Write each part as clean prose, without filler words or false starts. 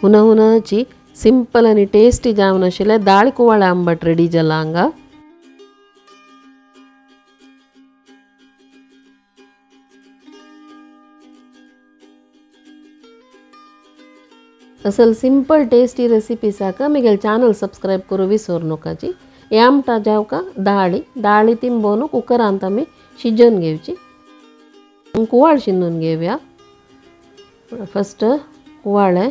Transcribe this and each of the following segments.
हुना हुनाची सिंपल आणि टेस्टी जावन आशिल्ले दाळ कुवाळें आंबट रेडी जाला हांगा. असल सिंपल टेस्टी रेसिपीसाक मिगेल ಚಾನಲ್ सब्सक्राइब करू विसरू नकाची. हे आमटा जावका दाळी तिंबोन कुकरांत आमी शिजोवन घेवची. कुवाळ शिंदून घेवया. फस्ट कुवाळे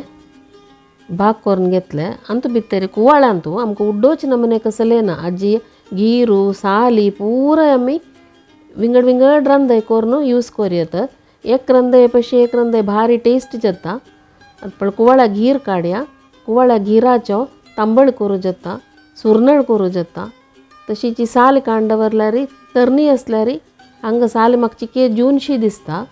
भाग करून घेतले अंतू भितर कुवाळ्यांतू आमकां उड्डोच नमुने कसलेना अजी गीरू साली पूरा आमी विंगड विंगड रंदय करून यूज करूयत. एक रंदय पशी एक रंदय भारी टेस्ट जाता. पण कुवाळ्या गीर काढया. कुवाळ्या गिराचो तांबळ करूं जाता, सुरनळ करूं जाता. तशीची साल कांडवरल्यारी तरणी असल्यारी हांगा साल म्हाका चिके जूनशी दिसता.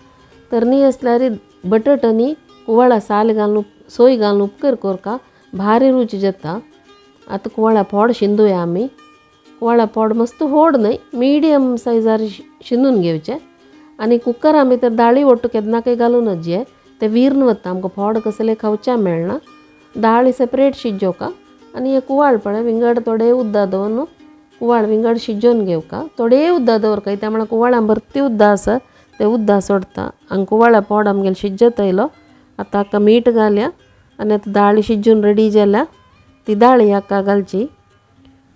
तरणी असल्यारी बटाट आनी कुवाळ्या साल घालून सोय घालून उपकर करका भारी रुची जाता. आतां कुवाळ्या पोड शिंदूया आमी. कुवाळ्या पोड मस्त व्हड न्हय मिडियम सायजार शिंदून घेवचे. आनी कुकरां भितर दाळी ओट्टू केन्नाकय घालूनच जे ते विर्ण वता. आमकां पोड कसले खावच्या मेळना. दाळी सेपरेट शिजोवका आनी हे कुवाळ पळय विंगड थोडे उद्दा दवरून कुवाळ विंगड शिजोवन घेवका. थोडे उद्दा दवरका कित्याक म्हळ्यार कुवाळ्यां भरती उद्दा आसा ते उद्दा सोडता. आनी कुवाळ्या पोड आमगेलो शिजत येयलो. आतां हाका मीठ घालया आनी आतां दाळी शिजून रेडी जाल्या ती दाळी हाका घालची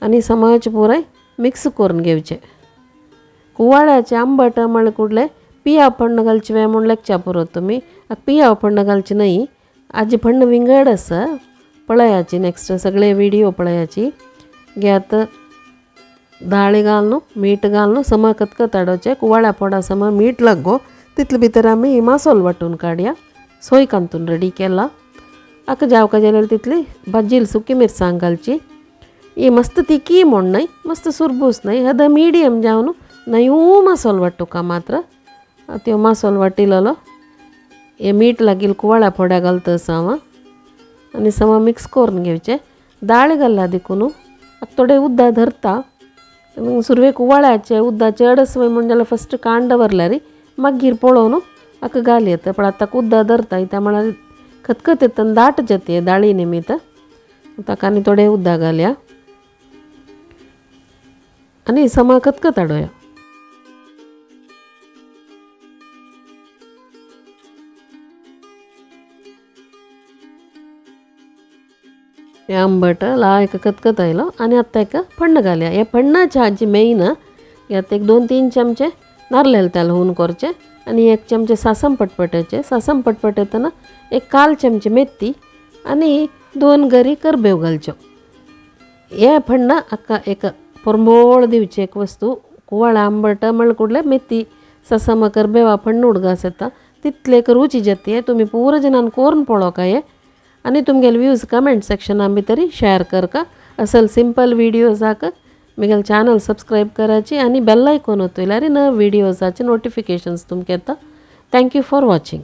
आनी समज पुराय मिक्स करून घेवचें. कुवाळ्याचे आंबट म्हळ्यार कुडले पिया फण्ण घालचे म्हूण लेखच्या पुरो तुमी. पिया फण्ण घालचे न्हय आजी फण्ण विंगड आसा पळयाची. नेक्स्ट सगळे व्हिडिओ पळयाची. घेत दाळी घालून मीठ घालून सम कतकताडोवचें. कुवाळ्या पोडा सम मीठ लागो तितले भितर आमी मासोल वांटून काडया. सोय कांतून रेडी केला. हाका जावका जाल्यार तितली भाजील सुकी मिरसांग घालची. ही मस्त तिकी म्हूण न्हय मस्त सुरबूस न्हय हद मिडियम जावन न्हयू मासोल वांटूका मात्र. त्यो मासोल वाटिलोलो हे मीठ लागील कुवाळ्या पोड्या घालता साव आनी सम मिक्स करून घेवचें. दाळ घालला देखून थोडे उद्दा धरता. सुरवे कुवाळ्याचे उद्दा चड वय म्हण जाल्यार फस्ट कांड भरल्यार मागीर पळोवन हाका घाल येता. पण आतां उद्दा धरता त्या म्हळ्यार खतखत येता दाट जाते दाळी निमित्त. ताका आनी थोडे उद्दा घालया आनी सम खतखत हाडोया. हे आंबट लायक खतखत आयलो आनी आतां हाका फण्ण घालया. हे फण्णाच्या हाजी मेन यात एक 2-3 चमचे नारळेल तेल होवन करचे आनी 1 चमचे सासम पटपट्याचे. सासम पटपट्यातना 1/4 चमचे मेथी आनी 2 गरी करबेव घालच्यो. हे फण्ण हाका एक परमोळ दिवचे एक वस्तू. कुवाळ्या आंबट म्हळ्यार कुडले मेथी सासम करबेवा फण्ण उडगास येता तितले रुची जाती. तुमी पूरा जनान करून पळोवका हे आनी तुमगेले व्यूज कमेंट सेक्शनां भितर शेअर करका. असल सिंपल व्हिडिओजाक मिगेल ಚಾನಲ್ सब्सक्राइब कराची आनी बेल आयकॉन ओतयल्यार नवे व्हिडिओजाचे नोटिफिकेशन्स तुमकां येता. Thank you for watching.